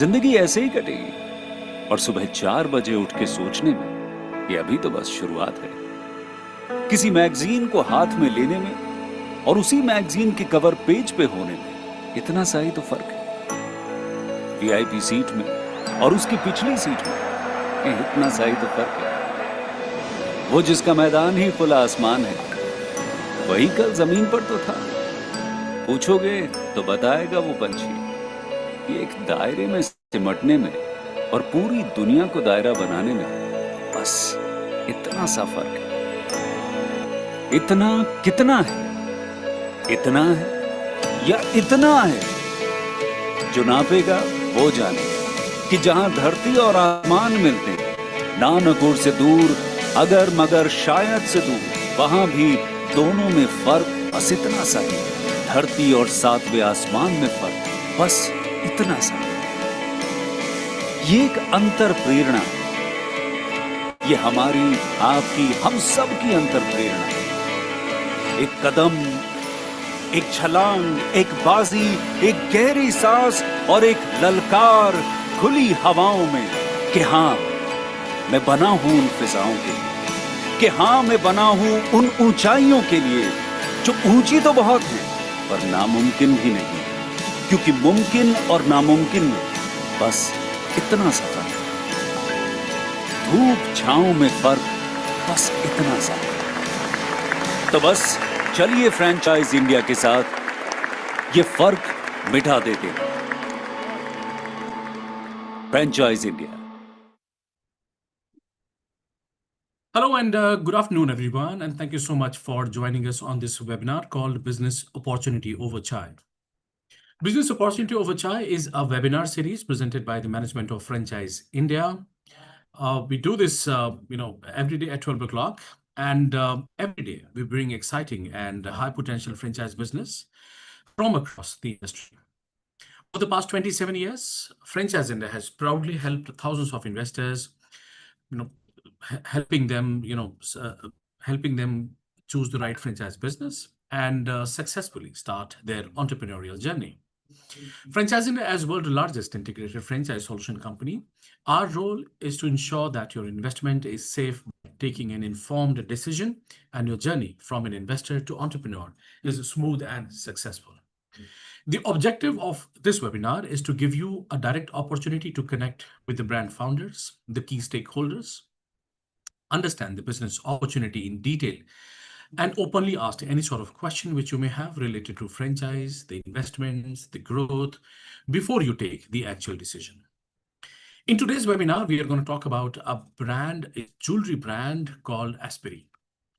जिंदगी ऐसे ही कटेगी और सुबह 4 बजे उठ के सोचने में ये अभी तो बस शुरुआत है। किसी मैगजीन को हाथ में लेने में और उसी मैगजीन के कवर पेज पे होने में इतना सा ही तो फर्क है। वीआईपी सीट में और उसकी पिछली सीट में इतना सा ही तो फर्क है। वो जिसका मैदान ही खुला आसमान है वही कल जमीन पर तो था। पूछोगे तो बताएगा वो पंछी कि एक दायरे में सिमटने में और पूरी दुनिया को दायरा बनाने में बस इतना सा फर्क है। इतना कितना है? इतना है या इतना है? जो नापेगा वो जाने कि जहां धरती और आसमान मिलते हैं, नानकुर से दूर, अगर मगर शायद से दूर, वहां भी दोनों में फर्क बस इतना सा है। धरती और सातवें आसमान में फर्क बस इतना सा। ये एक अंतर प्रेरणा है। ये हमारी, आपकी, हम सब की अंतर प्रेरणा है। एक कदम, एक छलांग, एक बाजी, एक गहरी सांस और एक ललकार खुली हवाओं में कि हाँ मैं बना हूं उन फिजाओं के लिए, कि हाँ मैं बना हूं उन ऊंचाइयों के लिए जो ऊंची तो बहुत है पर नामुमकिन भी नहीं, क्योंकि मुमकिन और नामुमकिन में बस इतना सा फर्क है। धूप छांव में फर्क बस इतना सा। तो बस चलिए फ्रेंचाइज इंडिया के साथ ये फर्क मिटा देते हैं। Franchise India. Hello and good afternoon, everyone, and thank you so much for joining us on this webinar called Business Opportunity Over Chai. Business Opportunity Over Chai is a webinar series presented by the management of Franchise India. We do this, every day at 12 o'clock, and every day we bring exciting and high potential franchise business from across the industry. For the past 27 years, Franchise India has proudly helped thousands of investors, helping them, helping them choose the right franchise business and successfully start their entrepreneurial journey. Franchise India, as world's largest integrated franchise solution company, our role is to ensure that your investment is safe by taking an informed decision and your journey from an investor to entrepreneur is smooth and successful. The objective of this webinar is to give you a direct opportunity to connect with the brand founders, the key stakeholders, understand the business opportunity in detail, and openly ask any sort of question which you may have related to franchise, the investments, the growth, before you take the actual decision. In today's webinar, we are going to talk about a jewelry brand called Aspiri.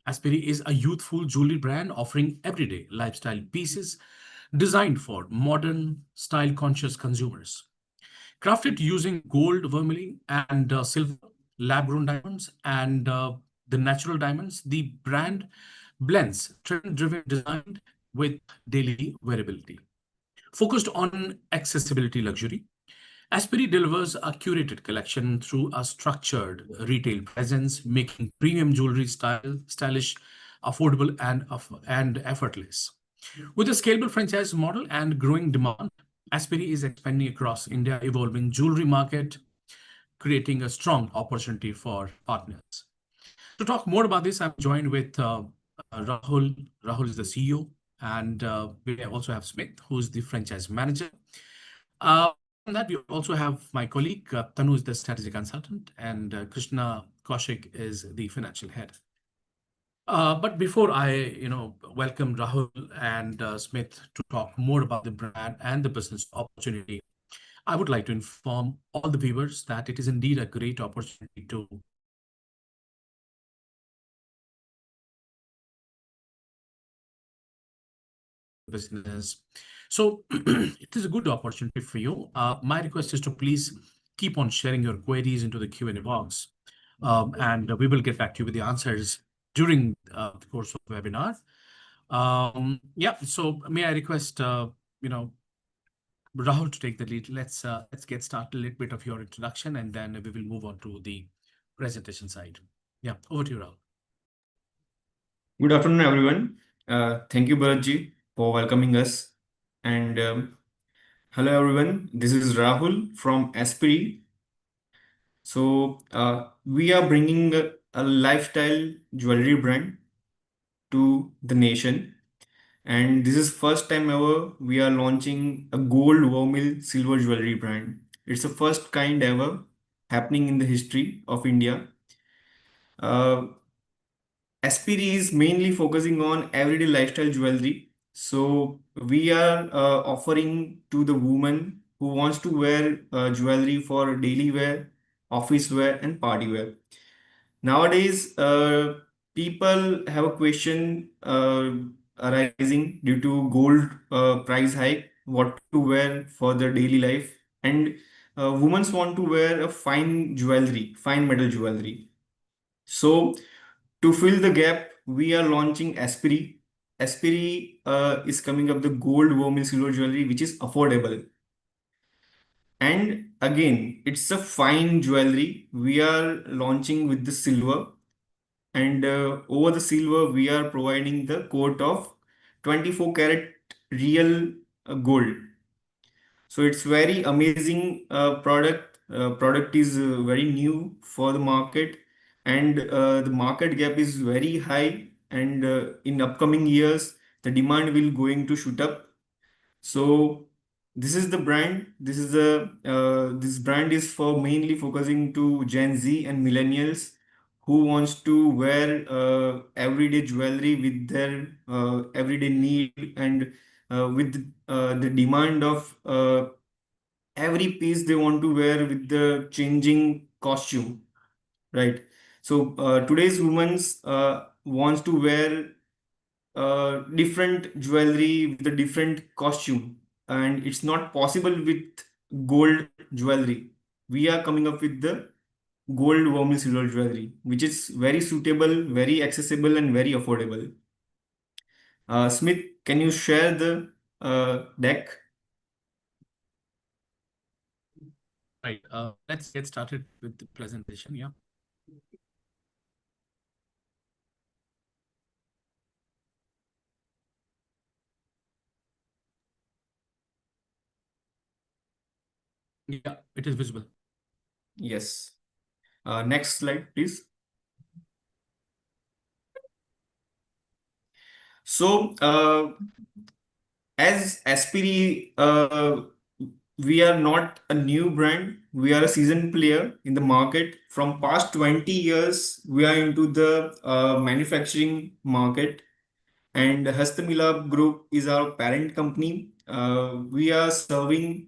Aspiri is a youthful jewelry brand offering everyday lifestyle pieces designed for modern, style-conscious consumers. Crafted using gold vermilion and silver, lab-grown diamonds, and the natural diamonds, the brand blends trend-driven design with daily wearability. Focused on accessibility luxury, Aspiri delivers a curated collection through a structured retail presence, making premium jewelry stylish, affordable, and effortless. With a scalable franchise model and growing demand, Aspiri is expanding across India, evolving jewelry market, creating a strong opportunity for partners. To talk more about this, I'm joined with Rahul. Rahul is the CEO, and we also have Smith, who's the franchise manager. And that we also have my colleague Tanu is the strategy consultant, and Krishna Kaushik is the financial head. But before I, welcome Rahul and Smith to talk more about the brand and the business opportunity, I would like to inform all the viewers that it is indeed a great opportunity to business. So it is a good opportunity for you. My request is to please keep on sharing your queries into the Q&A box, and we will get back to you with the answers during the course of the webinar. So may I request, Rahul to take the lead. Let's get started a little bit of your introduction, and then we will move on to the presentation side. Yeah, over to you, Rahul. Good afternoon, everyone. Thank you, Bharatji, for welcoming us. And Hello everyone, this is Rahul from Aspiri. We are bringing a lifestyle jewelry brand to the nation, and this is first time ever we are launching a gold vermil silver jewelry brand. It's the first kind ever happening in the history of India. Uh, Aspiri is mainly focusing on everyday lifestyle jewelry. So we are offering to the woman who wants to wear jewelry for daily wear, office wear, and party wear. Nowadays, people have a question arising due to gold price hike, what to wear for their daily life, and women want to wear a fine jewelry, fine metal jewelry. So to fill the gap, we are launching Aspiri. Aspiri is coming up the gold vermil silver jewelry, which is affordable. And again, it's a fine jewelry. We are launching with the silver, and over the silver, we are providing the coat of 24 karat real gold. So it's very amazing product. Product is very new for the market, and the market gap is very high. And in upcoming years, the demand will going to shoot up. So this is the brand. This brand is for mainly focusing to Gen Z and millennials who wants to wear everyday jewelry with their everyday need, and with the demand of every piece they want to wear with the changing costume, right? So today's women's wants to wear different jewelry with a different costume, and it's not possible with gold jewelry. We are coming up with the gold vermil silver jewelry, which is very suitable, very accessible, and very affordable. Smith, can you share the deck? Right. Let's get started with the presentation. Yeah. Yeah, it is visible. Yes. Next slide, please. So, as Aspiri, we are not a new brand. We are a seasoned player in the market. From past 20 years, we are into the manufacturing market, and Hastamila Group is our parent company. We are serving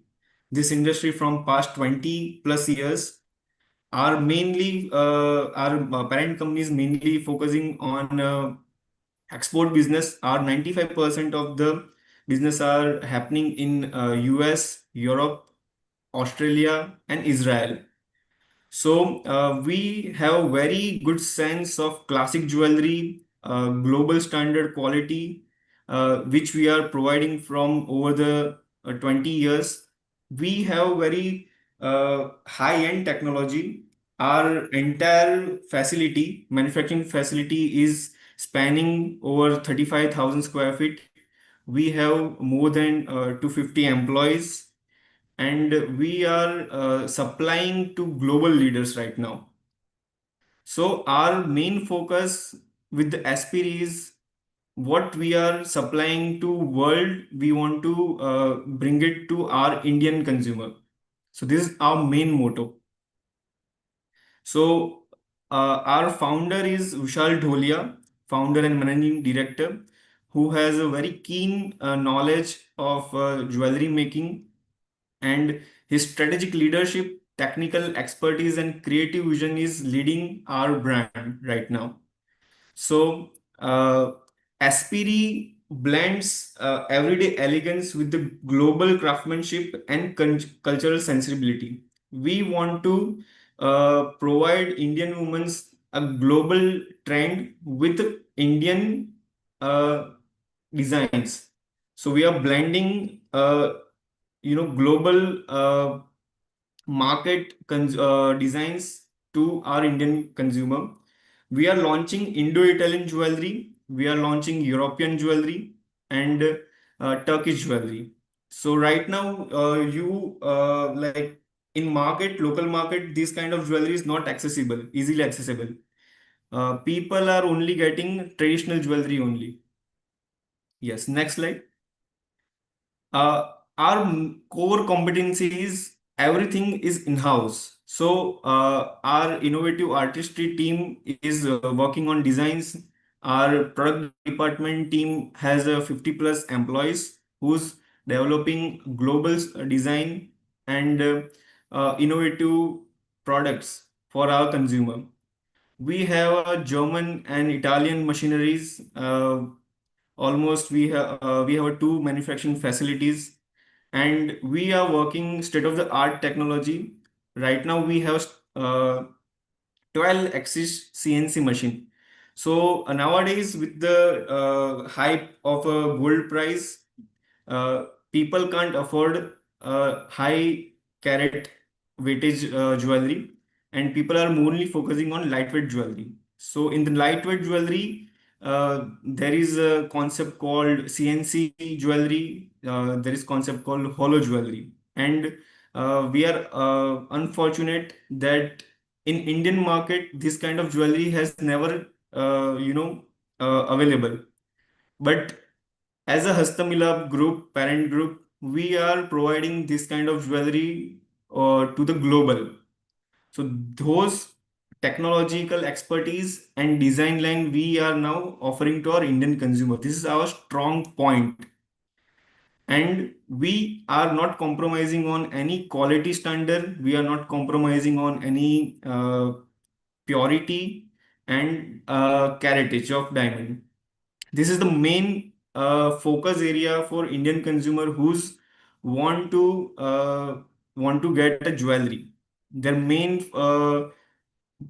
this industry from past 20 plus years. Our parent company is mainly focusing on export business. Our 95% of the business are happening in US, Europe, Australia, and Israel. So we have very good sense of classic jewelry, global standard quality, which we are providing from over the 20 years. We have very high-end technology. Our entire facility, manufacturing facility, is spanning over 35,000 square feet. We have more than 250 employees, and we are supplying to global leaders right now. So our main focus with the Aspiri is what we are supplying to world, we want to bring it to our Indian consumer. So this is our main motto. So our founder is Vishal Dholia, founder and managing director, who has a very keen knowledge of jewelry making, and his strategic leadership, technical expertise, and creative vision is leading our brand right now. So, Aspiri blends everyday elegance with the global craftsmanship and cultural sensibility. We want to provide Indian women a global trend with Indian uh, designs. So we are blending, global market designs to our Indian consumer. We are launching Indo-Italian jewelry. We are launching European jewelry and Turkish jewelry. So right now, you like in market, local market, this kind of jewelry is not accessible, easily accessible. People are only getting traditional jewelry only. Yes, next slide. Our core competency is everything is in-house. So our innovative artistry team is working on designs. Our product department team has 50 plus employees who's developing global design and innovative products for our consumer. We have German and Italian machineries. Almost we have two manufacturing facilities, and we are working state of the art technology. Right now we have 12 axis CNC machine. So nowadays with the hype of a gold price, people can't afford high carat weightage jewelry, and people are mainly focusing on lightweight jewelry. So in the lightweight jewelry, there is a concept called CNC jewelry. There is concept called hollow jewelry, and we are unfortunate that in Indian market this kind of jewelry has never available. But as a Hastamilab group, parent group, we are providing this kind of jewelry to the global. So those technological expertise and design line we are now offering to our Indian consumer. This is our strong point. And we are not compromising on any quality standard. We are not compromising on any purity and caratage of diamond. This is the main focus area for Indian consumer who's want to uh, want to get a jewelry. Their main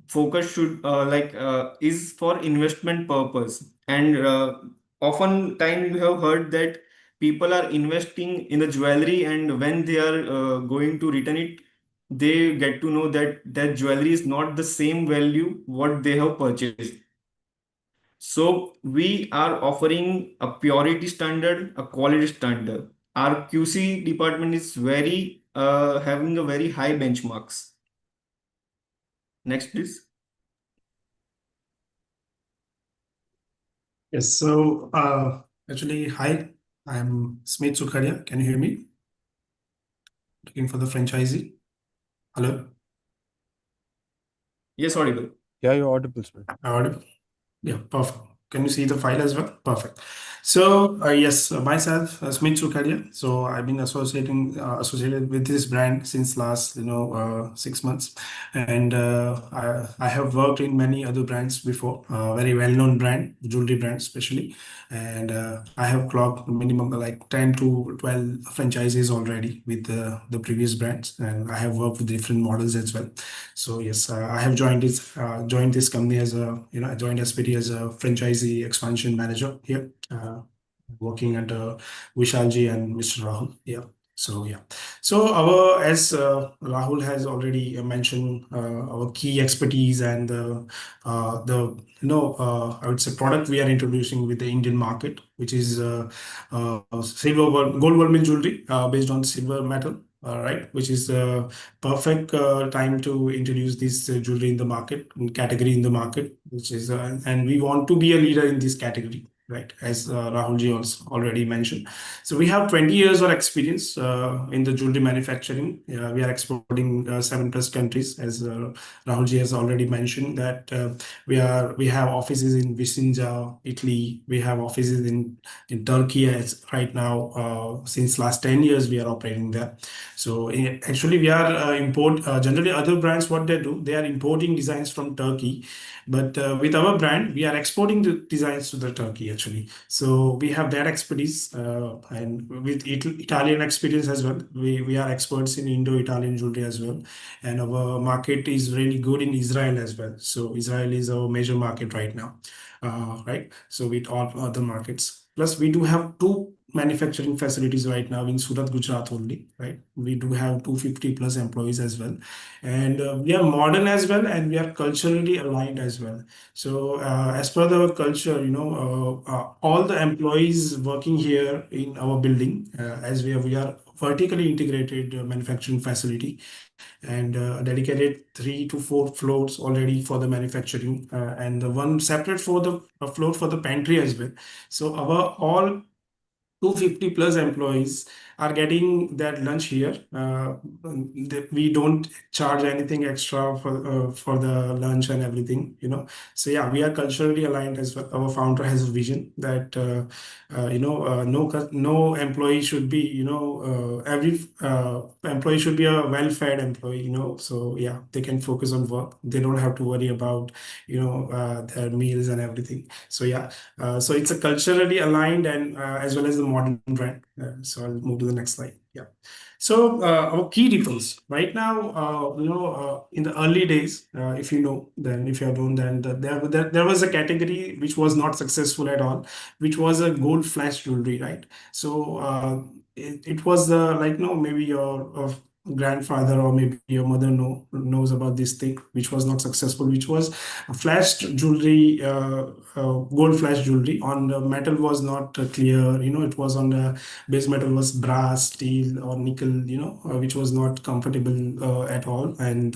focus should is for investment purpose, and often time you have heard that people are investing in the jewelry, and when they are going to return it, they get to know that that jewelry is not the same value what they have purchased. So we are offering a purity standard, a quality standard. Our QC department is very having a very high benchmarks. Next, please. Yes, so actually, hi, I'm Smith Sukhadia. Can you hear me? Looking for the franchisee. Hello? Yes, audible. Yeah, you're audible, sir. Audible? Yeah, perfect. Can you see the file as well? Perfect. So yes, myself, Smith Sukhadia. So I've been associated with this brand since last 6 months, and I have worked in many other brands before. Very well-known brand, jewelry brand especially, and I have clocked minimum like 10 to 12 franchises already with the previous brands, and I have worked with different models as well. So yes, I have joined this company as I joined Aspiri as a franchisee expansion manager here, working under Vishalji and Mr. Rahul. Yeah. So yeah. So our as Rahul has already mentioned, our key expertise and I would say product we are introducing with the Indian market, which is gold vermil jewelry based on silver metal. Right, which is the perfect time to introduce this jewelry in the market, category in the market, which is and we want to be a leader in this category, right? As Rahulji also already mentioned. So we have 20 years of experience in the jewelry manufacturing. We are exporting 7+ countries, as Rahulji has already mentioned that we have offices in Vicenza, Italy. We have offices in Turkey as right now. Since last 10 years, we are operating there. So actually, we are generally other brands, what they do, they are importing designs from Turkey, but with our brand, we are exporting the designs to the Turkey actually. So we have that expertise, and with Italian experience as well. We are experts in Indo-Italian jewelry as well, and our market is really good in Israel as well. So Israel is our major market right now, right? So with all other markets. Plus, we do have two manufacturing facilities right now in Surat, Gujarat only, right? We do have 250 plus employees as well. And we are modern as well, and we are culturally aligned as well. So as per the culture, all the employees working here in our building, as we are vertically integrated manufacturing facility, and dedicated 3 to 4 floors already for the manufacturing, and the one separate for the floor for the pantry as well. So our all 250 plus employees are getting that lunch here. We don't charge anything extra for the lunch and everything, So yeah, we are culturally aligned as well. Our founder has a vision that no employee should be, every employee should be a well-fed employee, So yeah, they can focus on work. They don't have to worry about, their meals and everything. So yeah, so it's a culturally aligned and as well as the modern brand. So I'll move to the next slide. Yeah. So our key difference right now, in the early days, if you know, then if you don't, then there was a category which was not successful at all, which was a gold flash jewelry, right? So it was like maybe your grandfather or maybe your mother knows about this thing, which was not successful, which was flashed jewelry, gold flash jewelry on the metal was not clear. It was on the base metal was brass, steel, or nickel. Which was not comfortable at all, and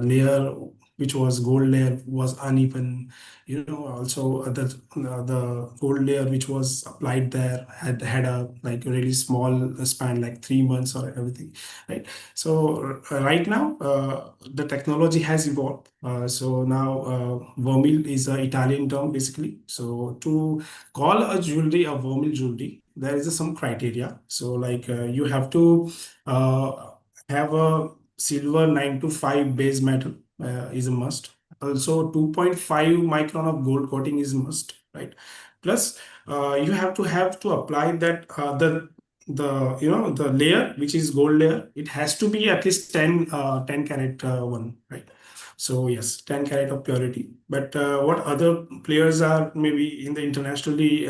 layer which was gold layer was uneven. Also the gold layer which was applied there had a like really small span, like 3 months or everything, right? So right now the technology has evolved. So now vermil is an Italian term basically. So to call a jewelry a vermil jewelry, there is some criteria. So like you have to have a silver 9 to 5 base metal is a must. Also 2.5 micron of gold coating is must, right? Plus you have to apply that the layer which is gold layer, it has to be at least 10 carat one, right? So yes, 10 carat of purity. But what other players are maybe in the internationally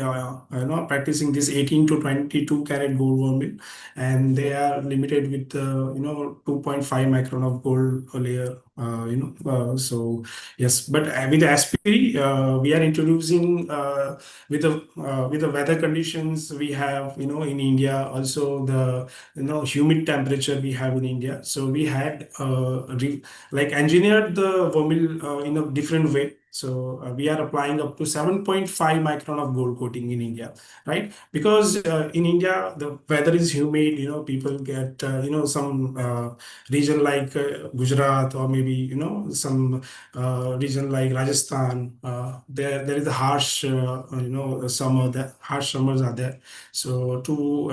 practicing this 18 to 22 carat gold vermil, and they are limited with 2.5 micron of gold layer. So yes, but with Aspiri, we are introducing with the weather conditions we have, in India, also the humid temperature we have in India. So we had like engineered the vermil in a different way. So we are applying up to 7.5 micron of gold coating in India, right? Because in India the weather is humid. People get some region like Gujarat, or maybe some region like Rajasthan. There is a harsh summer. That harsh summers are there. So to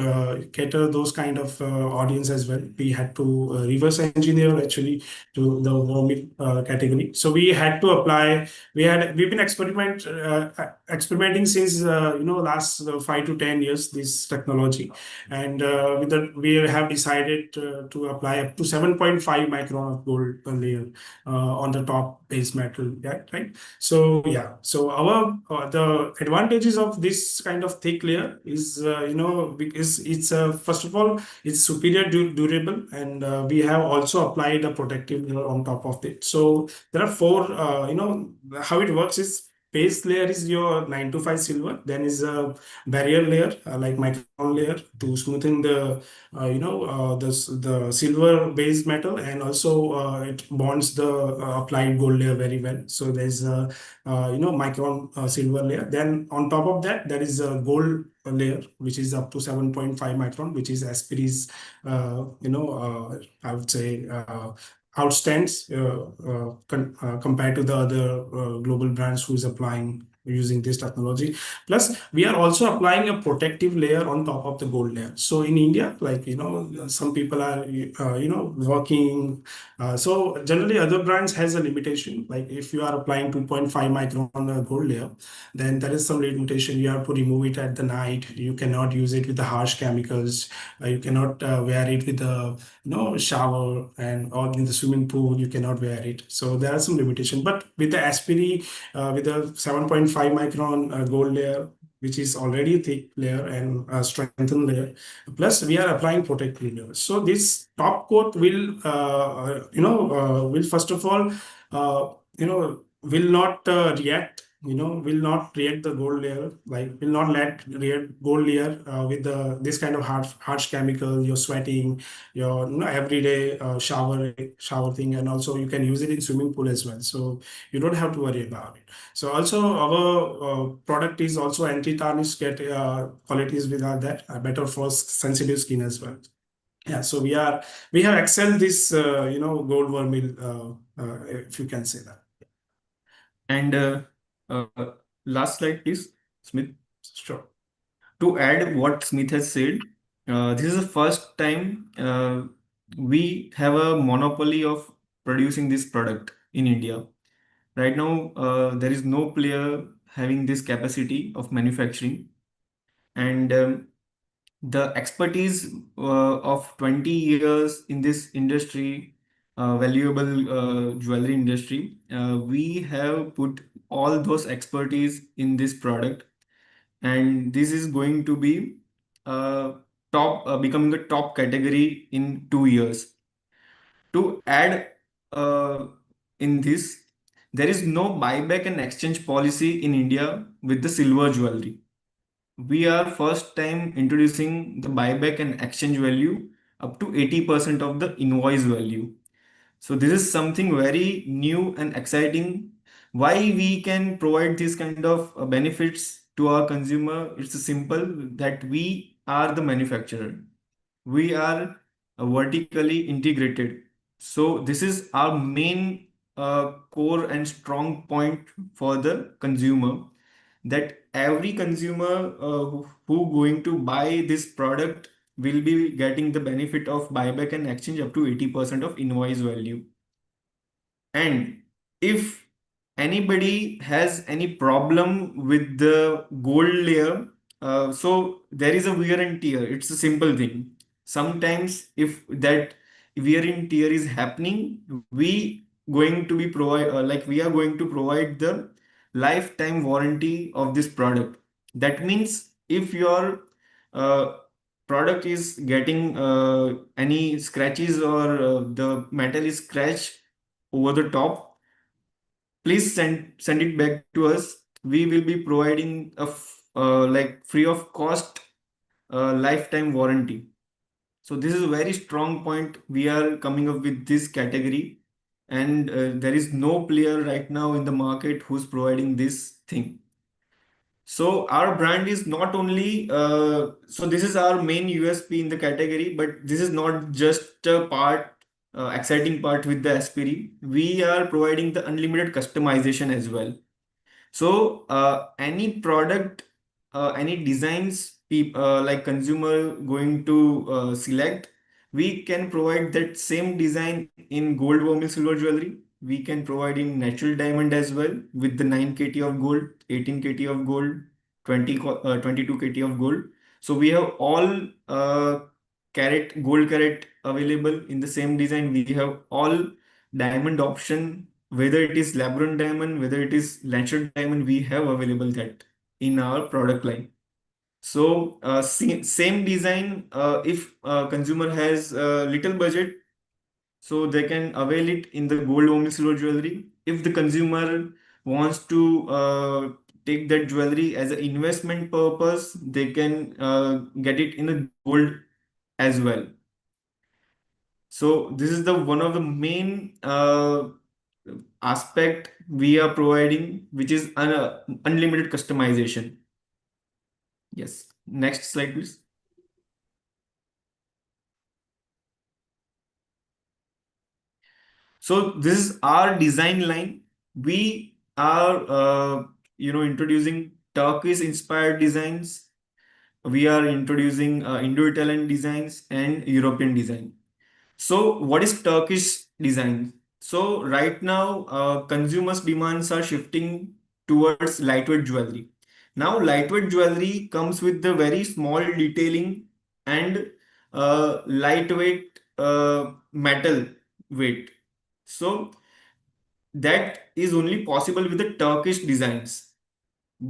cater those kind of audience as well, we had to reverse engineer actually to the vermil category. So we had to apply. We've been experimenting since last 5 to 10 years this technology, and with that we have decided to apply up to 7.5 micron of gold layer on the top base metal. Yeah, right. So yeah. So our the advantages of this kind of thick layer is because it's first of all it's superior durable, and we have also applied a protective layer on top of it. So there are four. How it works is base layer is your 9 to 5 silver, then is a barrier layer like micron layer to smoothen the the silver base metal, and also it bonds the applied gold layer very well. So there's a micron silver layer. Then on top of that there is a gold layer which is up to 7.5 micron, which is Aspiri's I would say outstands compared to the other global brands who is applying using this technology. Plus we are also applying a protective layer on top of the gold layer. So in India, like some people are working, so generally other brands has a limitation, like if you are applying 2.5 micron gold layer, then there is some limitation. You have to remove it at the night. You cannot use it with the harsh chemicals. You cannot wear it with the shower, and or in the swimming pool you cannot wear it. So there are some limitations. But with the Aspiri with the 7.5 micron gold layer, which is already a thick layer and a strengthened layer. Plus, we are applying protective layer. So this top coat will, will first of all, will not react. Will not react the gold layer, like will not let react gold layer with the this kind of harsh chemical. You're sweating, your everyday shower thing, and also you can use it in swimming pool as well. So you don't have to worry about it. So also our product is also anti-tarnish get qualities without that, better for sensitive skin as well. Yeah, so we have excelled this gold vermeil, if you can say that. And uh, last slide, please, Smith. Sure. To add what Smith has said, this is the first time we have a monopoly of producing this product in India. Right now, there is no player having this capacity of manufacturing, and the expertise of 20 years in this industry, valuable jewelry industry, we have put all those expertise in this product, and this is going to be becoming a top category in 2 years. To add uh, in this, there is no buyback and exchange policy in India with the silver jewelry. We are first time introducing the buyback and exchange value up to 80% of the invoice value. So this is something very new and exciting. Why we can provide this kind of benefits to our consumer? It's simple that we are the manufacturer. We are vertically integrated. So this is our main core and strong point for the consumer, that every consumer who going to buy this product will be getting the benefit of buyback and exchange up to 80% of invoice value. And if anybody has any problem with the gold layer, so there is a wear and tear. It's a simple thing. Sometimes if that wear and tear is happening, we going to be provide like we are going to provide the lifetime warranty of this product. That means if your uh, product is getting any scratches, or the metal is scratched over the top, please send it back to us. We will be providing a like free of cost lifetime warranty. So this is a very strong point. We are coming up with this category, and there is no player right now in the market who's providing this thing. So our brand is not only so this is our main USP in the category, but this is not just a exciting part with the Aspiri. We are providing the unlimited customization as well. So any product, any designs, like consumer going to select, we can provide that same design in gold, vermil, silver jewelry. We can provide in natural diamond as well with the 9 kT of gold, 18 kT of gold, 22 kT of gold. So we have all gold carat available in the same design. We have all diamond option, whether it is lab grown diamond, whether it is natural diamond, we have available that in our product line. So same design, if consumer has little budget, so they can avail it in the gold or silver jewelry. If the consumer wants to take that jewelry as an investment purpose, they can get it in the gold as well. So this is the one of the main aspect we are providing, which is unlimited customization. Yes. Next slide, please. So this is our design line. We are, introducing Turkish inspired designs. We are introducing Indo-Italian designs and European design. So what is Turkish design? So right now, consumers' demands are shifting towards lightweight jewelry. Now, lightweight jewelry comes with the very small detailing and lightweight metal weight. So that is only possible with the Turkish designs.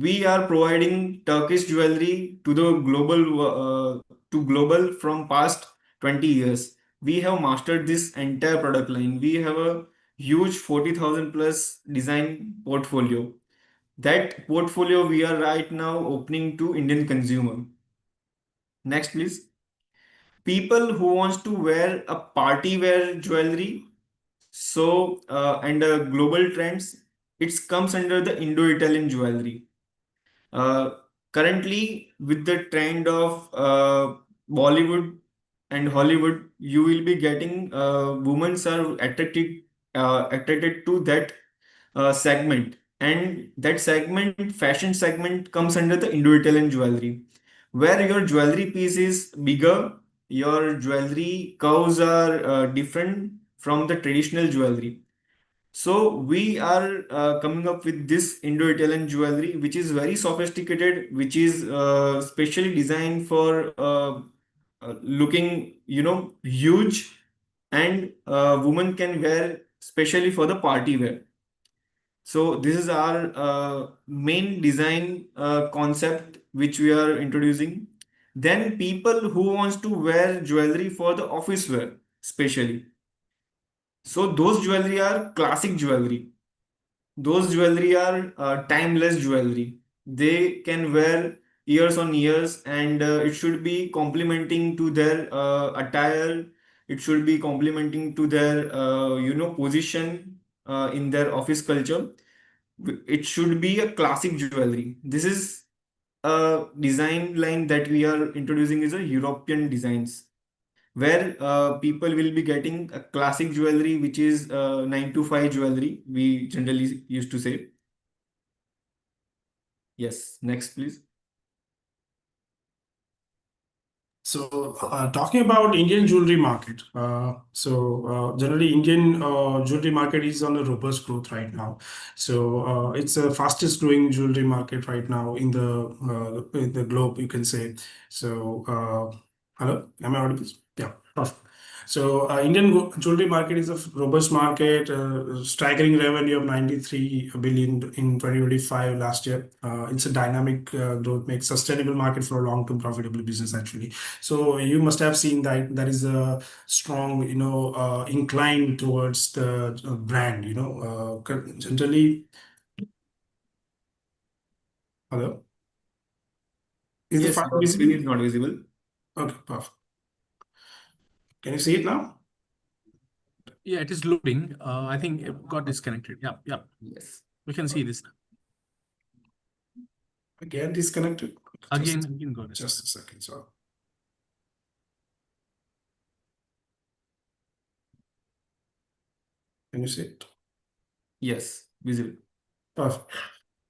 we are providing Turkish jewelry to the global from past 20 years. We have mastered this entire product line. We have a huge 40,000 plus design portfolio. That portfolio we are right now opening to Indian consumer. Next, please. People who wants to wear a party wear jewelry, so and global trends, it comes under the Indo-Italian jewelry. Uh, Currently, with the trend of Bollywood and Hollywood, you will be getting women are attracted to that segment, and that segment, fashion segment, comes under the Indo-Italian jewelry, where your jewelry piece is bigger, your jewelry curves are different from the traditional jewelry. So we are coming up with this Indo-Italian jewelry, which is very sophisticated, which is specially designed for looking, huge, and women can wear, especially for the party wear. So this is our main design concept which we are introducing. Then people who wants to wear jewelry for the office wear, especially. So those jewelry are classic jewelry. Those jewelry are timeless jewelry. They can wear years on years, and it should be complementing to their attire. It should be complementing to their position in their office culture. It should be a classic jewelry. This is a design line that we are introducing is a European designs, where people will be getting a classic jewelry, which is 9 to 5 jewelry, we generally used to say. Yes, next, please. So, talking about Indian jewelry market, generally Indian jewelry market is on a robust growth right now. So, it's the fastest growing jewelry market right now in the globe, you can say. So, hello, am I audible? Yeah, perfect. So, Indian jewelry market is a robust market, staggering revenue of 93 billion in 2025 last year. It's a dynamic growth, makes sustainable market for a long-term profitable business actually. So you must have seen that there is a strong, incline towards the brand, generally. Hello? Is the Yes, file your screen visible? is not visible. Okay, perfect. Can you see it now? Yeah, it is loading. I think it got disconnected. Yeah, yeah. Yes. We can see this now. Again disconnected. Again got it. Just a second, so. Can you see it? Yes, visible. Perfect.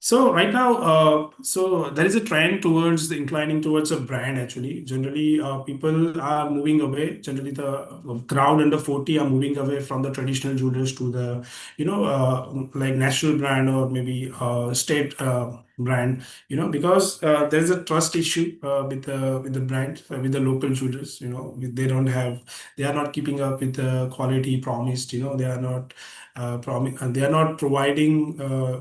So right now, so there is a trend towards inclining towards a brand actually. Generally, people are moving away. Generally, the crowd under 40 are moving away from the traditional jewelers to the, like national brand or maybe state brand. Because there is a trust issue with the brand with the local jewelers. They are not keeping up with the quality promised. They are not they are not providing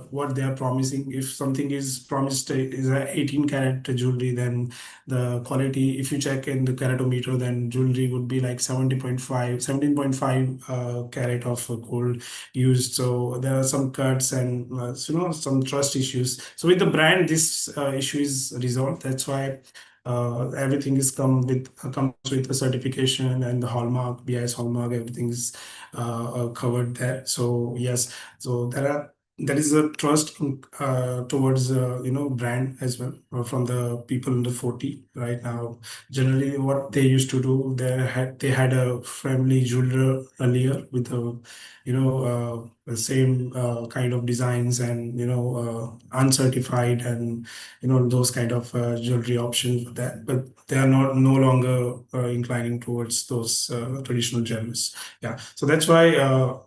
what they are promising. If something is promised is a 18 karat jewelry, then the quality, if you check in the caratometer, then jewelry would be like 17.5 carat of gold used. So there are some cuts and some trust issues. So with the brand, this issue is resolved. That's why everything comes with a certification and the hallmark, BIS hallmark, everything is covered there. So yes, so there is a trust towards brand as well from the people under 40 right now. Generally, what they used to do, they had a family jeweler earlier with the same kind of designs and uncertified and those kind of jewelry options for that, but they are not no longer inclining towards those traditional gems. Yeah, so that's why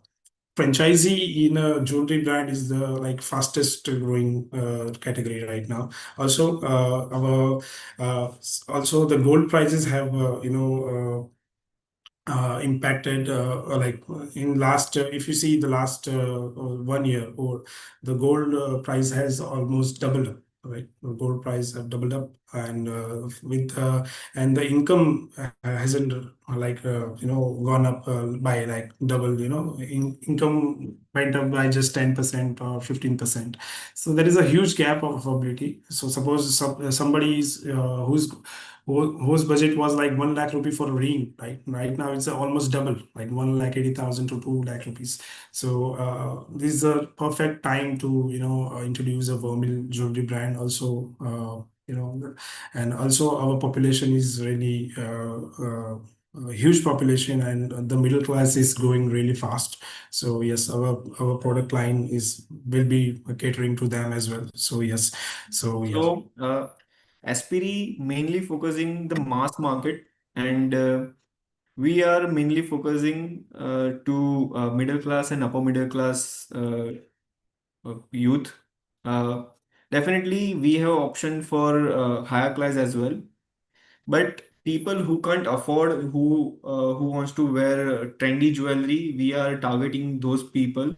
franchisee in a jewelry brand is the like fastest growing category right now. Also, also the gold prices have impacted like in last if you see the last 1 year, or the gold price has almost doubled right? Gold price have doubled up, and and the income hasn't gone up by like double. Income went up by just 10% or 15%. So there is a huge gap of affordability. So suppose somebody is whose budget was like 1 lakh rupee for a ring, right? Right now it's almost double, like 1,80,000 to 2 lakh rupees. So this is a perfect time to introduce a Vermil jewelry brand also. And also our population is really a huge population, and the middle class is growing really fast. So yes, our product line will be catering to them as well. So yes, so yes. So, Aspiri mainly focusing the mass market, and we are mainly focusing to middle class and upper middle class youth. Uh, Definitely, we have option for higher class as well. But people who can't afford, who wants to wear trendy jewelry, we are targeting those people.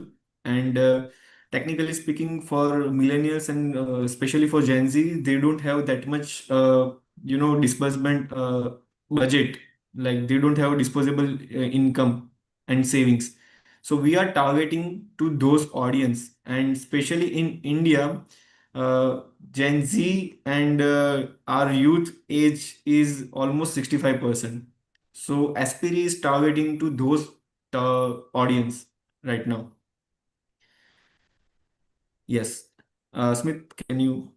And technically speaking, for millennials and especially for Gen Z, they don't have that much, disbursement budget. Like they don't have disposable income and savings. So we are targeting to those audience, and especially in India, uh, Gen Z and our youth age is almost 65%. So Aspiri is targeting to those audience right now. Yes. Smith, can you?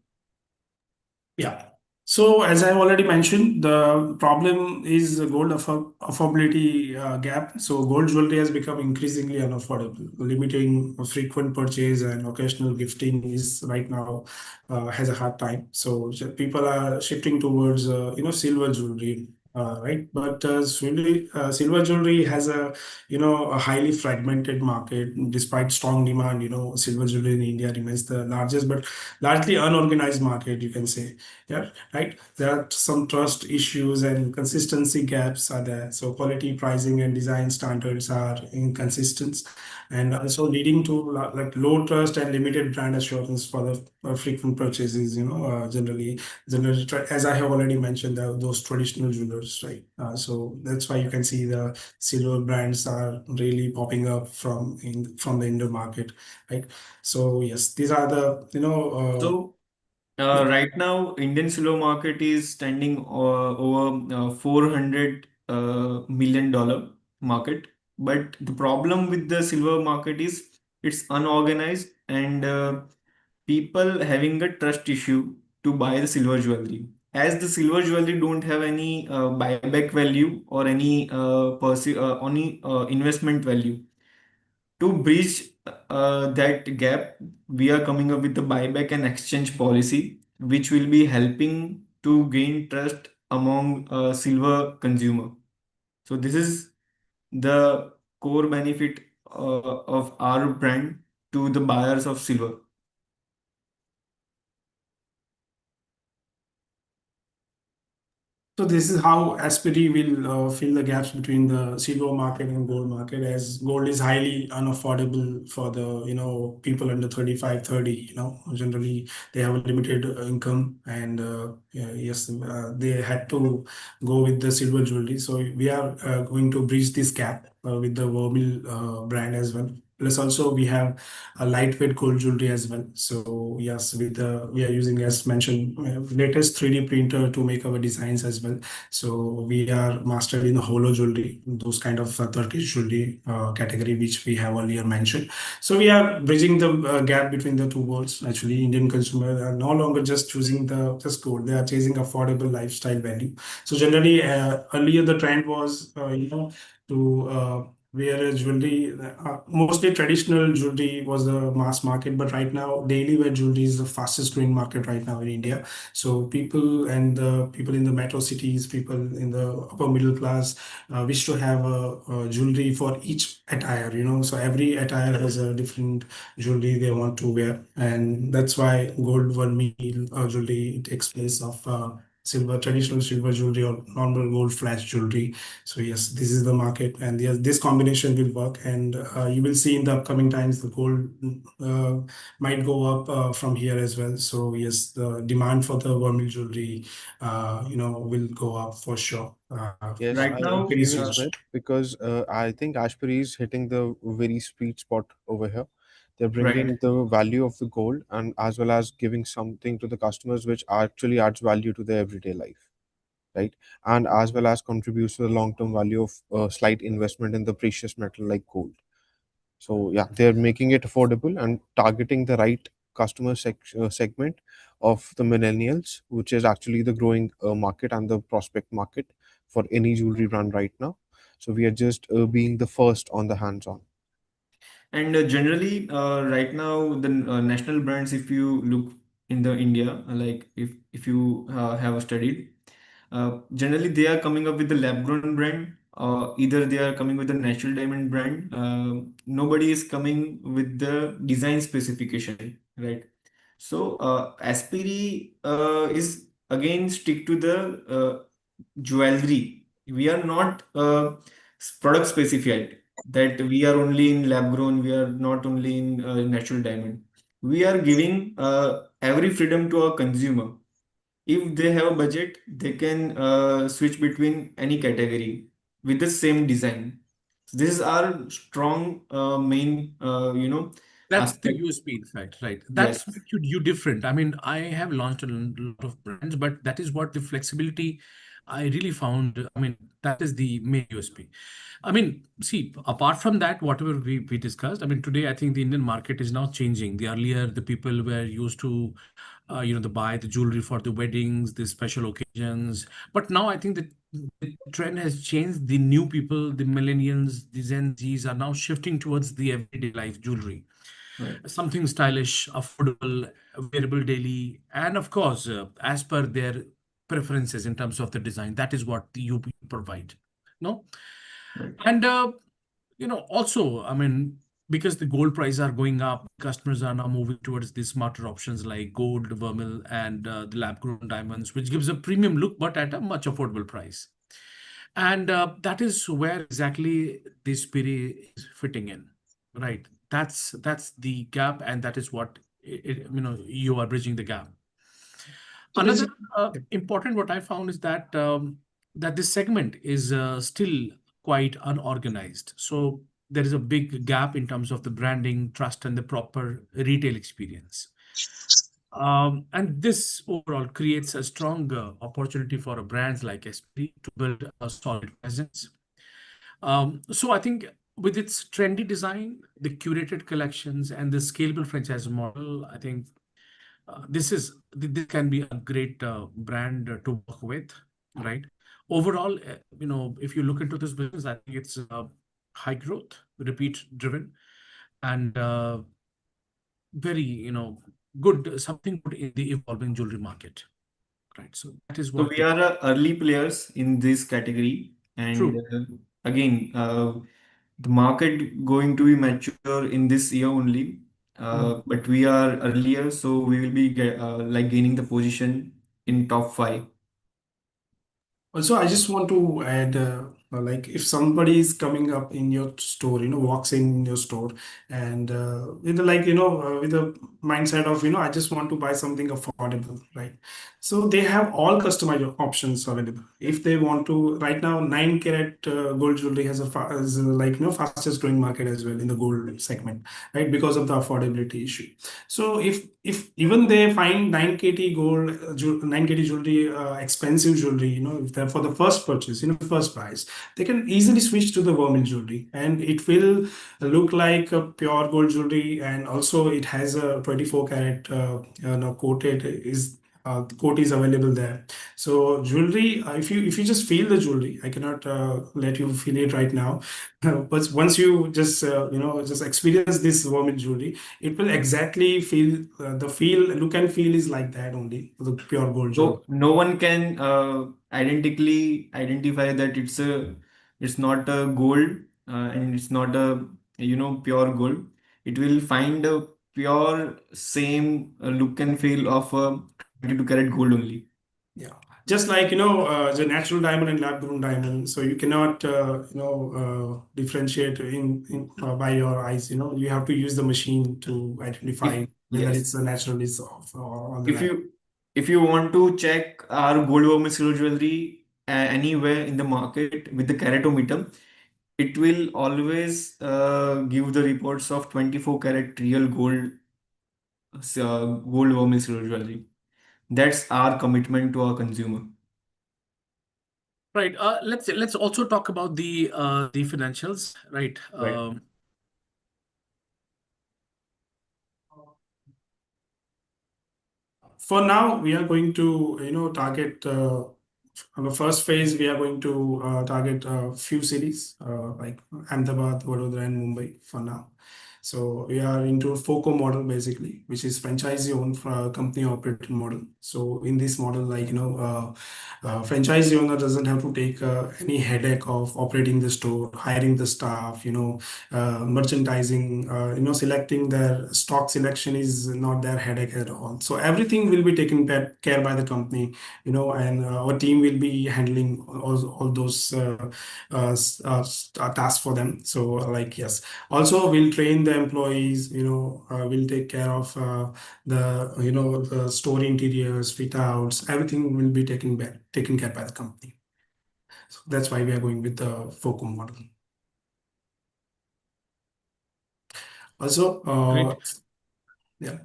Yeah. So as I already mentioned, the problem is the gold affordability gap. So gold jewelry has become increasingly unaffordable. Limiting frequent purchase and occasional gifting is right now has a hard time. So people are shifting towards silver jewelry. Right, but silver jewelry has a highly fragmented market. Despite strong demand, silver jewelry in India remains the largest, but largely unorganized market, you can say. Yeah, right. There are some trust issues and consistency gaps are there. So quality, pricing, and design standards are inconsistent, and also leading to like low trust and limited brand assurance for the frequent purchases. Generally, as I have already mentioned, those traditional jewelers, right? So that's why you can see the silver brands are really popping up from the Indo market, right? So yes, these are the So yeah. right now, Indian silver market is standing over $400 million market. But the problem with the silver market is it's unorganized, and people having a trust issue to buy the silver jewelry. As the silver jewelry don't have any buyback value or any investment value. To bridge that gap, we are coming up with the buyback and exchange policy, which will be helping to gain trust among silver consumer. So this is the core benefit of our brand to the buyers of silver. So this is how Aspiri will fill the gaps between the silver market and gold market, as gold is highly unaffordable for the people under 35, 30. Generally they have a limited income, and yeah, yes, they had to go with the silver jewelry. So we are going to bridge this gap with the Vermil brand as well. Plus also we have a lightweight gold jewelry as well. So yes, we are using, as mentioned, latest 3D printer to make our designs as well. So we are mastered in the holo jewelry, those kind of Turkish jewelry category which we have earlier mentioned. So we are bridging the gap between the two worlds. Actually, Indian consumers are no longer just choosing the just gold; they are chasing affordable lifestyle value. So generally, earlier the trend was to wear a jewelry. Mostly traditional jewelry was the mass market, but right now daily wear jewelry is the fastest growing market right now in India. So people and the people in the metro cities, people in the upper middle class wish to have a jewelry for each attire. So every attire has a different jewelry they want to wear, and that's why gold one meal jewelry takes place of silver, traditional silver jewelry or normal gold flash jewelry. So yes, this is the market, and yes, this combination will work. And you will see in the upcoming times the gold might go up from here as well. So yes, the demand for the vermeil jewelry, will go up for sure. Yes, Right I now, agree with Smith because I think Ashbury is hitting the very sweet spot over here. They're right, bringing the value of the gold and as well as giving something to the customers which actually adds value to their everyday life, right? And as well as contributes to the long-term value of slight investment in the precious metal like gold. So yeah, they're making it affordable and targeting the right customer segment of the millennials, which is actually the growing market and the prospect market for any jewelry brand right now. So we are just being the first on the hands-on. and generally, right now the national brands, if you look in the India, like if you have studied, generally they are coming up with the lab grown brand. Either they are coming with the natural diamond brand. Nobody is coming with the design specification, right? So Aspiri is again stick to the jewelry. We are not product specified that we are only in lab grown, we are not only in natural diamond. We are giving every freedom to our consumer. If they have a budget, they can switch between any category with the same design. So this is our strong main, That's the aspect. USP, in fact, right? Yes, That's what you different. I mean, I have launched a lot of brands, but that is what the flexibility I really found. I mean, that is the main USP. I mean, see, apart from that, whatever we discussed, I mean, today I think the Indian market is now changing. The earlier the people were used to, the buy the jewelry for the weddings, the special occasions. But now I think that the trend has changed. The new people, the millennials, the Gen Zs are now shifting towards the everyday life jewelry, right, something stylish, affordable, wearable daily, and of course, as per their preferences in terms of the design. That is what you provide. No, right. and also, I mean, because the gold prices are going up, customers are now moving towards the smarter options like gold, vermil, and the lab-grown diamonds, which gives a premium look, but at a much affordable price. And that is where exactly this Spiri is fitting in, right? That's the gap, and that is what you are bridging the gap. So Another basically, important what I found is that that this segment is still quite unorganized. So there is a big gap in terms of the branding, trust, and the proper retail experience. And this overall creates a strong opportunity for brands like SP to build a solid presence. So I think with its trendy design, the curated collections, and the scalable franchise model, I think this can be a great brand to work with, right? Overall, if you look into this business, I think it's high growth, repeat driven, and very good, something good in the evolving jewelry market, right? So that is so what we are early players in this category, and true. again, the market going to be mature in this year only. But we are earlier, so we will be like gaining the position in top five. Also, I just want to add, like if somebody is coming up in your store, walks in your store, and with with the mindset of, I just want to buy something affordable, right? So they have all customized options available. If they want to, right now, 9 carat gold jewelry has is like fastest growing market as well in the gold segment, right? Because of the affordability issue. So if even they find 9 kt gold, 9 kt jewelry, expensive jewelry, if they're for the first purchase, first price, they can easily switch to the vermil jewelry, and it will look like a pure gold jewelry, and also it has a 24 karat, coated is. Coat is available there. So jewelry, if you just feel the jewelry, I cannot let you feel it right now, but once you just just experience this vermil jewelry, it will exactly feel the feel look and feel is like that only the pure gold jewelry. So no one can identically identify that it's not a gold and it's not a pure gold. It will find a pure same look and feel of a 22 karat gold only. Yeah. just like the natural diamond and lab grown diamond, so you cannot differentiate by your eyes. You have to use the machine to identify whether Yes, it's a natural is of or on the if lab. you want to check our gold vermeil silver jewelry anywhere in the market with the keratometer, it will always give the reports of 24 karat real gold, gold vermeil silver jewelry. That's our commitment to our consumer. Right. Let's also talk about the financials. Right. Right. For now, we are going to target on the first phase. We are going to target a few cities like Ahmedabad, Vadodara, and Mumbai for now. So we are into a FOCO model basically, which is franchisee owned company operated model. So in this model, like franchisee owner doesn't have to take any headache of operating the store, hiring the staff, merchandising, selecting their stock selection is not their headache at all. So everything will be taken care by the company, and our team will be handling all those tasks for them. So like, yes, also we'll train the employees, we'll take care of the store interiors, fit outs, everything will be taken care by the company. So that's why we are going with the FOCO model. Also, Great. yeah.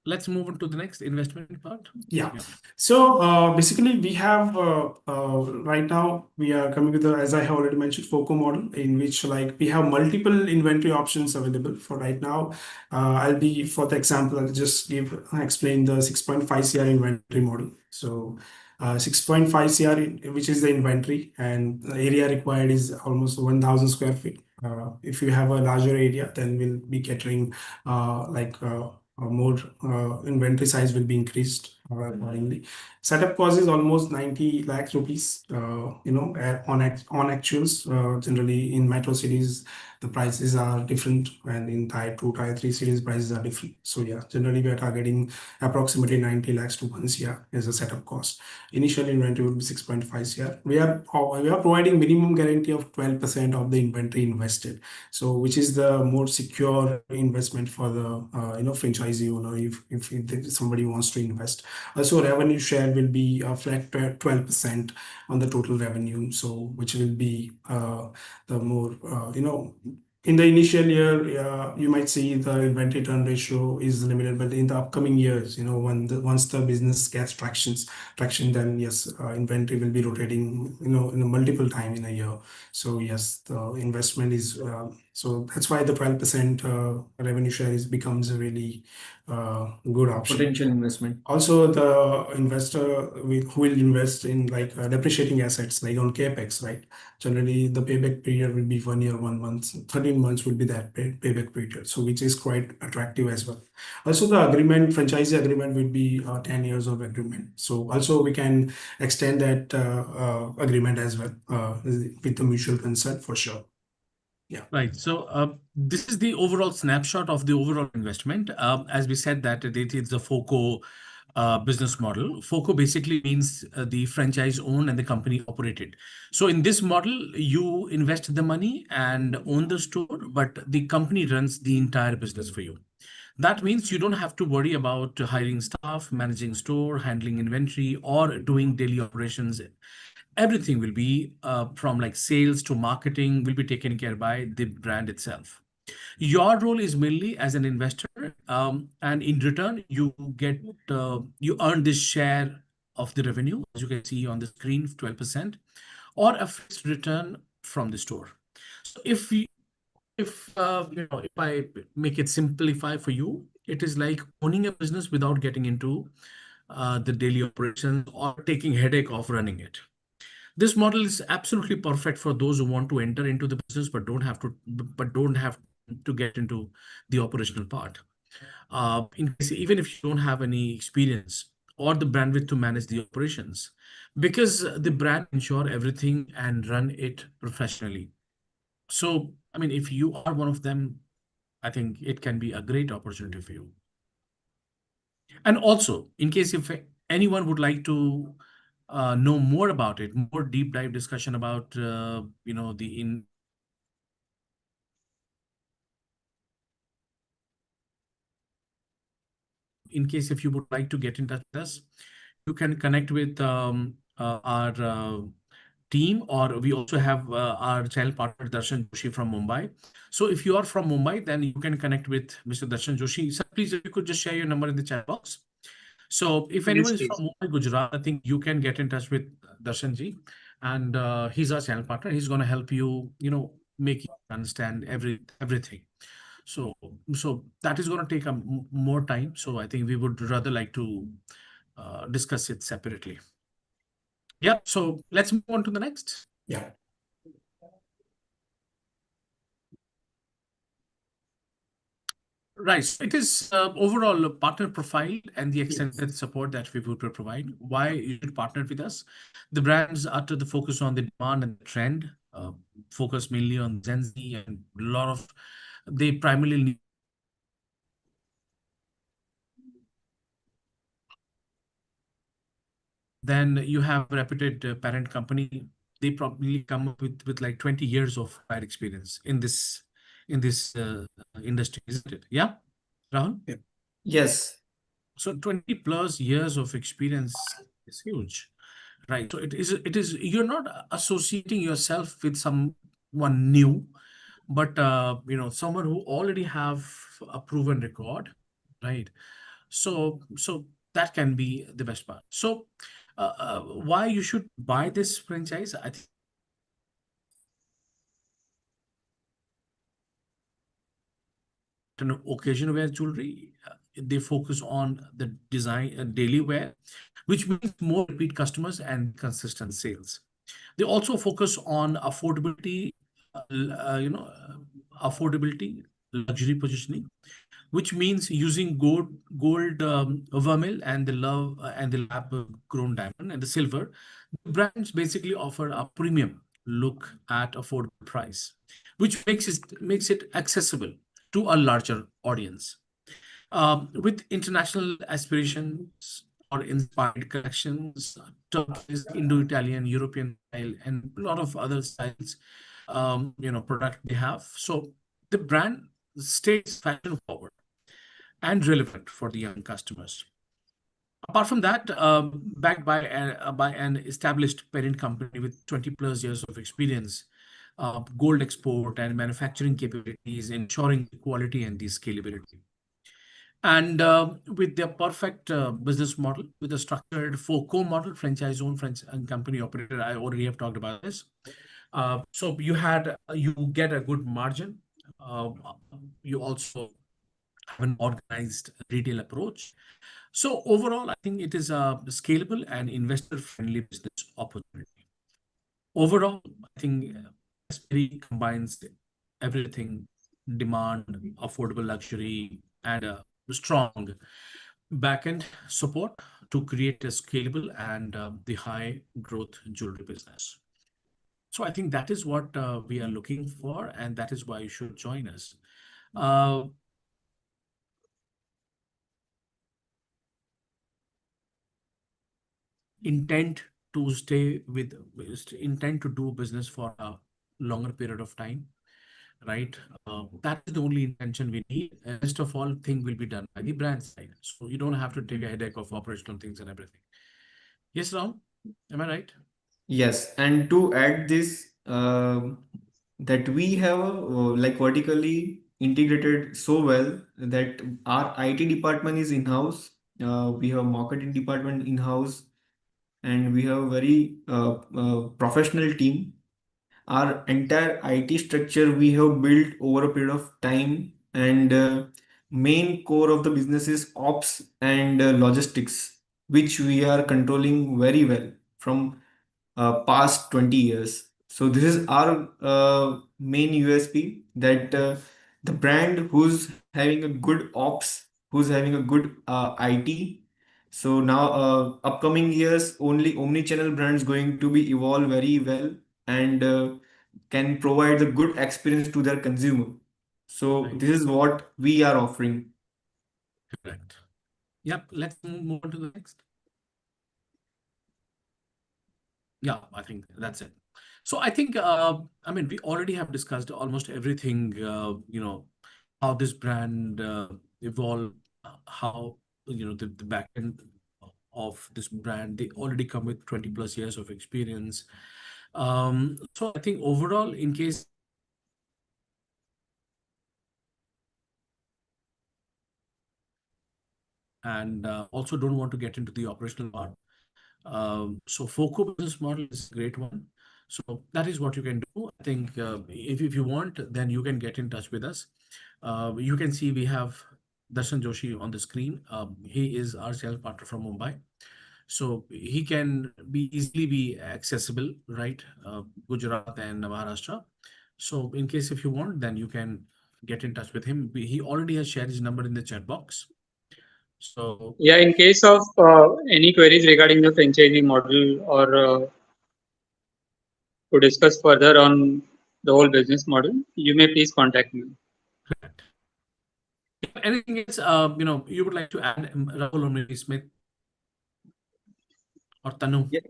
Let's move on to the next investment part. Yeah. So basically, we have right now we are coming with the, as I have already mentioned, FOCO model, in which like we have multiple inventory options available for right now. I'll be for the example, I'll just explain the 6.5 CR inventory model. So 6.5 CR, which is the inventory, and the area required is almost 1,000 square feet. If you have a larger area, then we'll be catering more inventory size will be increased accordingly. Setup cost is almost 90 lakhs rupees. On actuals, generally in metro cities, the prices are different, and in Tier 2, Tier 3 cities, prices are different. So yeah, generally we are targeting approximately 90 lakhs to 1 CR as a setup cost. Initial inventory will be 6.5 CR. We are providing minimum guarantee of 12% of the inventory invested. So which is the more secure investment for the franchisee owner if somebody wants to invest. Also, revenue share will be a flat 12% on the total revenue. So which will be the more in the initial year, you might see the inventory turn ratio is limited, but in the upcoming years, once the business gets traction, then yes, inventory will be rotating, in a multiple time in a year. So yes, the investment is so that's why the 12% revenue share becomes a really good option. Potential investment. Also, the investor who will invest in like depreciating assets, like on capex, right? Generally, the payback period will be 1 year, 1 month, 13 months will be that payback period. So, which is quite attractive as well. Also, the franchisee agreement will be 10 years of agreement. So, also we can extend that agreement as well with the mutual consent for sure. Yeah. Right. So this is the overall snapshot of the overall investment. As we said that it is the FOCO business model. FOCO basically means the franchise owned and the company operated. So in this model, you invest the money and own the store, but the company runs the entire business for you. That means you don't have to worry about hiring staff, managing store, handling inventory, or doing daily operations. Everything will be from like sales to marketing will be taken care by the brand itself. Your role is mainly as an investor, and in return, you earn this share of the revenue, as you can see on the screen, 12%, or a fixed return from the store. So if I make it simplify for you, it is like owning a business without getting into the daily operations or taking headache of running it. This model is absolutely perfect for those who want to enter into the business but don't have to get into the operational part. In case even if you don't have any experience or the bandwidth to manage the operations, because the brand ensure everything and run it professionally. So, I mean, if you are one of them, I think it can be a great opportunity for you. And also, in case if anyone would like to know more about it, more deep dive discussion about in case if you would like to get in touch with us, you can connect with our team, or we also have our channel partner Darshan Joshi from Mumbai. So if you are from Mumbai, then you can connect with Mr. Darshan Joshi. Sir, please, if you could just share your number in the chat box. So if anyone is from Mumbai, Gujarat, I think you can get in touch with Darshan ji, and he's our channel partner. He's going to help you, make you understand everything. So that is going to take more time. So I think we would rather like to discuss it separately. Yeah. So let's move on to the next. Yeah. Right. So it is overall a partner profile and the extended support that we would provide. Why you should partner with us? The brands are to the focus on the demand and the trend, focus mainly on Gen Z, and a lot of they primarily need. Then you have a reputed parent company. They probably come up with like 20 years of prior experience in this industry, isn't it? Yeah, Rahul? Yeah. Yes. So 20 plus years of experience is huge, right? So it is you're not associating yourself with someone new, but someone who already have a proven record, right? So that can be the best part. So why you should buy this franchise? I think occasion wear jewelry. They focus on the design daily wear, which means more repeat customers and consistent sales. They also focus on affordability, affordability, luxury positioning, which means using gold vermeil and the lab grown diamond and the silver. The brands basically offer a premium look at affordable price, which makes it accessible to a larger audience. With international aspirations or inspired collections, Turkish, Indo-Italian, European style, and a lot of other styles, product they have. So the brand stays fashion forward and relevant for the young customers. Apart from that, backed by an established parent company with 20 plus years of experience, gold export and manufacturing capabilities, ensuring quality and the scalability. And with their perfect business model, with a structured four-core model, franchise owned, and company operator, I already have talked about this. So you get a good margin. You also have an organized retail approach. So overall, I think it is a scalable and investor-friendly business opportunity. Overall, I think Aspiri combines everything: demand, affordable luxury, and a strong backend support to create a scalable and the high growth jewelry business. So I think that is what we are looking for, and that is why you should join us. Uh, intent to intent to do business for a longer period of time, right? That is the only intention we need. Rest of all thing will be done by the brand side, so you don't have to take a headache of operational things and everything. Yes, Ram, am I right? Yes, and to add this, that we have like vertically integrated so well that our IT department is in-house. We have marketing department in-house, and we have a very professional team. Our entire IT structure we have built over a period of time, and main core of the business is ops and logistics, which we are controlling very well from past 20 years. So this is our main USP, that the brand who's having a good ops, who's having a good IT. So now upcoming years, only omni-channel brands going to be evolve very well, and can provide a good experience to their consumer. So Right. this is what we are offering. Correct. Yep. Let's move on to the next. Yeah, I think that's it. So I think, I mean, we already have discussed almost everything, how this brand evolved, how, the back end of this brand, they already come with 20 plus years of experience. So I think overall, in case, and also don't want to get into the operational part. So FOCO business model is a great one. So that is what you can do. I think if you want, then you can get in touch with us. You can see we have Darshan Joshi on the screen. He is our sales partner from Mumbai. So he can be easily be accessible, right? Gujarat and Maharashtra. So in case if you want, then you can get in touch with him. He already has shared his number in the chat box. So Yeah, in case of any queries regarding the franchising model or to discuss further on the whole business model, you may please contact me. correct. Anything else, you would like to add, Rahul or maybe Smith or Tanu, Yeah.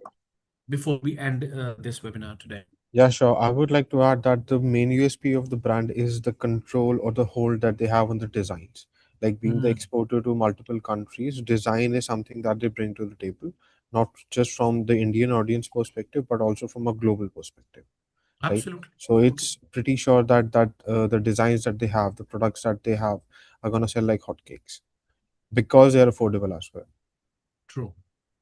before we end this webinar today? Yeah, sure. I would like to add that the main USP of the brand is the control or the hold that they have on the designs. Like being the Mm, exporter to multiple countries, design is something that they bring to the table, not just from the Indian audience perspective, but also from a global perspective, right? absolutely. So it's pretty sure that the designs that they have, the products that they have, are gonna sell like hotcakes because they're affordable as well. True.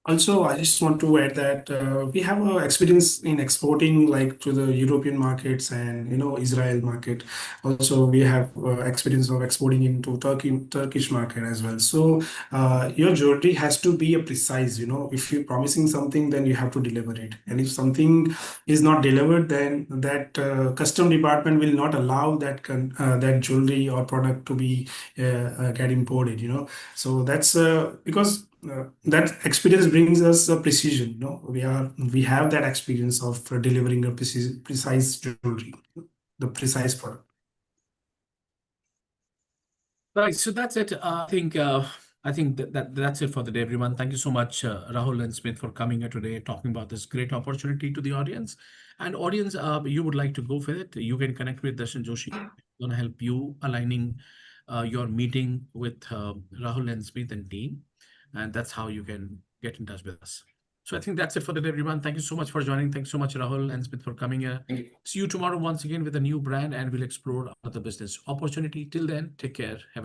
Also, I just want to add that we have experience in exporting like to the European markets and Israel market. Also, we have experience of exporting into Turkish market as well. So your jewelry has to be a precise. If you're promising something, then you have to deliver it. And if something is not delivered, then that custom department will not allow that jewelry or product to be get imported. So that's because that experience brings us a precision. We have that experience of delivering a precise jewelry, the precise product. Right. So that's it. I think that's it for the day, everyone. Thank you so much, Rahul and Smith, for coming here today, talking about this great opportunity to the audience. And audience, you would like to go for it, you can connect with Darshan Joshi. Going to help you aligning your meeting with Rahul and Smith and team, and that's how you can get in touch with us. So I think that's it for the day, everyone. Thank you so much for joining. Thanks so much, Rahul and Smith, for coming here. Thank you. See you tomorrow once again with a new brand, and we'll explore other business opportunity. Till then, take care. Have a